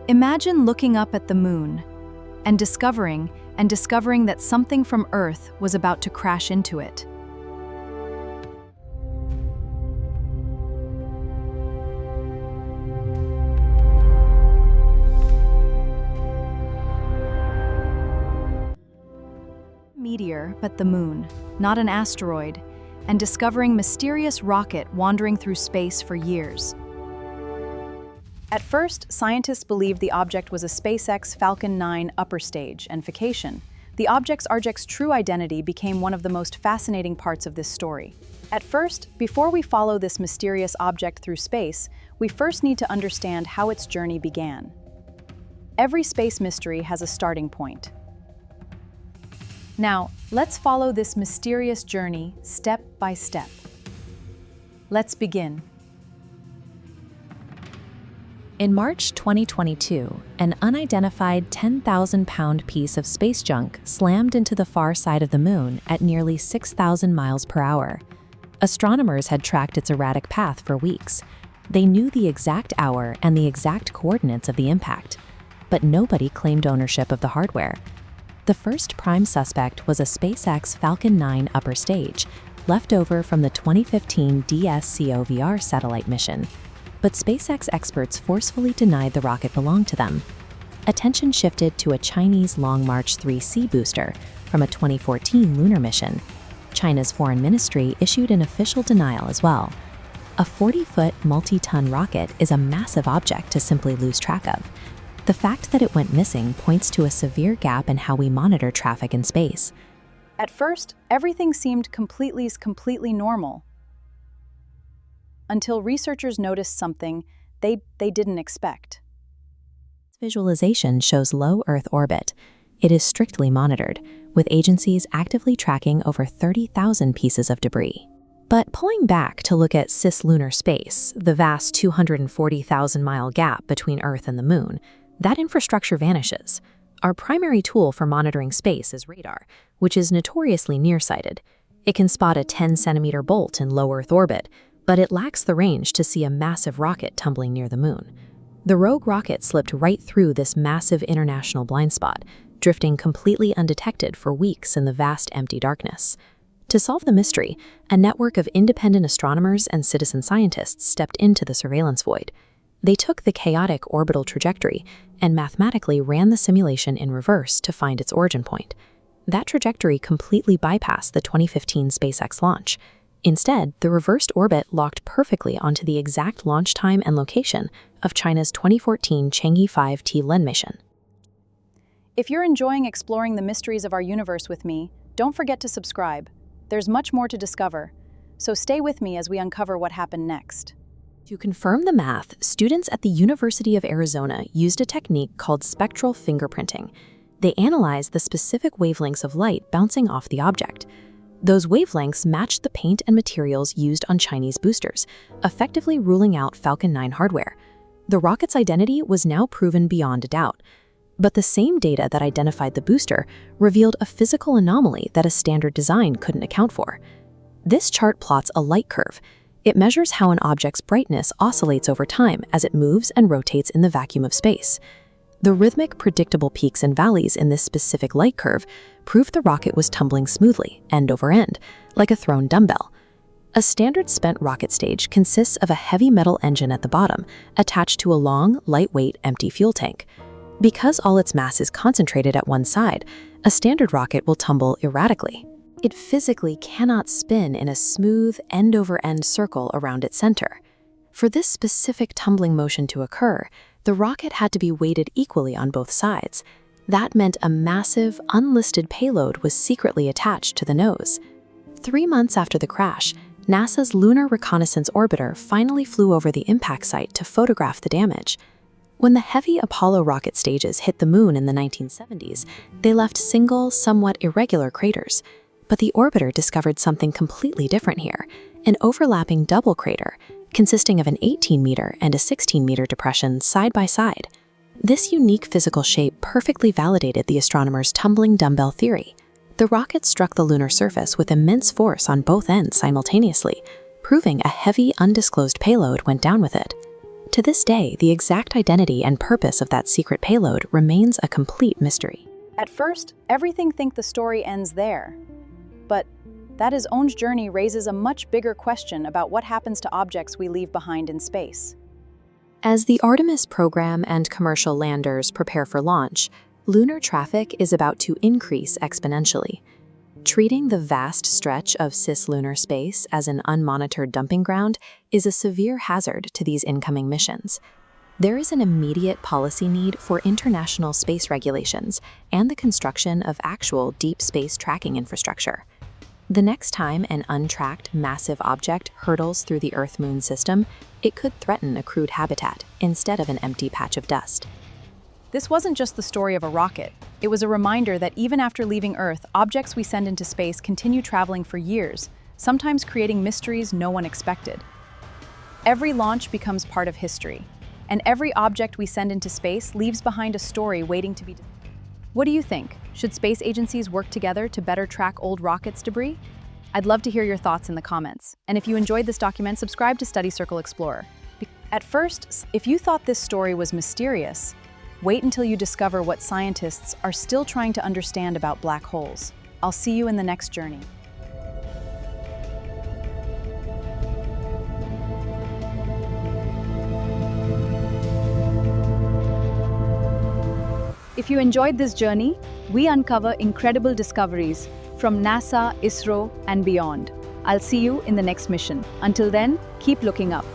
Imagine looking up at the moon and discovering that something from Earth was about to crash into it. Meteor, but the moon, not an asteroid, and discovering mysterious rocket wandering through space for years. At first, scientists believed the object was a SpaceX Falcon 9 upper stage and vacation. The object's true identity became one of the most fascinating parts of this story. At first, before we follow this mysterious object through space, we first need to understand how its journey began. Every space mystery has a starting point. Now, let's follow this mysterious journey step by step. Let's begin. In March 2022, an unidentified 10,000-pound piece of space junk slammed into the far side of the moon at nearly 6,000 miles per hour. Astronomers had tracked its erratic path for weeks. They knew the exact hour and the exact coordinates of the impact, but nobody claimed ownership of the hardware. The first prime suspect was a SpaceX Falcon 9 upper stage, left over from the 2015 DSCOVR satellite mission. But SpaceX experts forcefully denied the rocket belonged to them. Attention shifted to a Chinese Long March 3C booster from a 2014 lunar mission. China's foreign ministry issued an official denial as well. A 40-foot, multi-ton rocket is a massive object to simply lose track of. The fact that it went missing points to a severe gap in how we monitor traffic in space. At first, everything seemed completely normal, until researchers noticed something they didn't expect. Visualization shows low Earth orbit. It is strictly monitored, with agencies actively tracking over 30,000 pieces of debris. But pulling back to look at cislunar space, the vast 240,000-mile gap between Earth and the Moon, that infrastructure vanishes. Our primary tool for monitoring space is radar, which is notoriously nearsighted. It can spot a 10-centimeter bolt in low Earth orbit, but it lacks the range to see a massive rocket tumbling near the moon. The rogue rocket slipped right through this massive international blind spot, drifting completely undetected for weeks in the vast empty darkness. To solve the mystery, a network of independent astronomers and citizen scientists stepped into the surveillance void. They took the chaotic orbital trajectory and mathematically ran the simulation in reverse to find its origin point. That trajectory completely bypassed the 2015 SpaceX launch. Instead, the reversed orbit locked perfectly onto the exact launch time and location of China's 2014 Chang'e 5T LEN mission. If you're enjoying exploring the mysteries of our universe with me, don't forget to subscribe. There's much more to discover, so stay with me as we uncover what happened next. To confirm the math, students at the University of Arizona used a technique called spectral fingerprinting. They analyzed the specific wavelengths of light bouncing off the object. Those wavelengths matched the paint and materials used on Chinese boosters, effectively ruling out Falcon 9 hardware. The rocket's identity was now proven beyond a doubt. But the same data that identified the booster revealed a physical anomaly that a standard design couldn't account for. This chart plots a light curve. It measures how an object's brightness oscillates over time as it moves and rotates in the vacuum of space. The rhythmic, predictable peaks and valleys in this specific light curve proved the rocket was tumbling smoothly, end over end, like a thrown dumbbell. A standard spent rocket stage consists of a heavy metal engine at the bottom, attached to a long, lightweight, empty fuel tank. Because all its mass is concentrated at one side, a standard rocket will tumble erratically. It physically cannot spin in a smooth, end-over-end circle around its center. For this specific tumbling motion to occur, the rocket had to be weighted equally on both sides. That meant a massive, unlisted payload was secretly attached to the nose. 3 months after the crash, NASA's Lunar Reconnaissance Orbiter finally flew over the impact site to photograph the damage. When the heavy Apollo rocket stages hit the moon in the 1970s, they left single, somewhat irregular craters. But the orbiter discovered something completely different here, an overlapping double crater, consisting of an 18-meter and a 16-meter depression side by side. This unique physical shape perfectly validated the astronomers' tumbling dumbbell theory. The rocket struck the lunar surface with immense force on both ends simultaneously, proving a heavy, undisclosed payload went down with it. To this day, the exact identity and purpose of that secret payload remains a complete mystery. At first, everything think the story ends there. But that his own journey raises a much bigger question about what happens to objects we leave behind in space. As the Artemis program and commercial landers prepare for launch, lunar traffic is about to increase exponentially. Treating the vast stretch of cislunar space as an unmonitored dumping ground is a severe hazard to these incoming missions. There is an immediate policy need for international space regulations and the construction of actual deep space tracking infrastructure. The next time an untracked, massive object hurtles through the Earth-Moon system, it could threaten a crude habitat instead of an empty patch of dust. This wasn't just the story of a rocket. It was a reminder that even after leaving Earth, objects we send into space continue traveling for years, sometimes creating mysteries no one expected. Every launch becomes part of history, and every object we send into space leaves behind a story waiting to be. What do you think? Should space agencies work together to better track old rockets' debris? I'd love to hear your thoughts in the comments. And if you enjoyed this document, subscribe to Study Circle Explorer. At first, if you thought this story was mysterious, wait until you discover what scientists are still trying to understand about black holes. I'll see you in the next journey. If you enjoyed this journey, we uncover incredible discoveries from NASA, ISRO, and beyond. I'll see you in the next mission. Until then, keep looking up.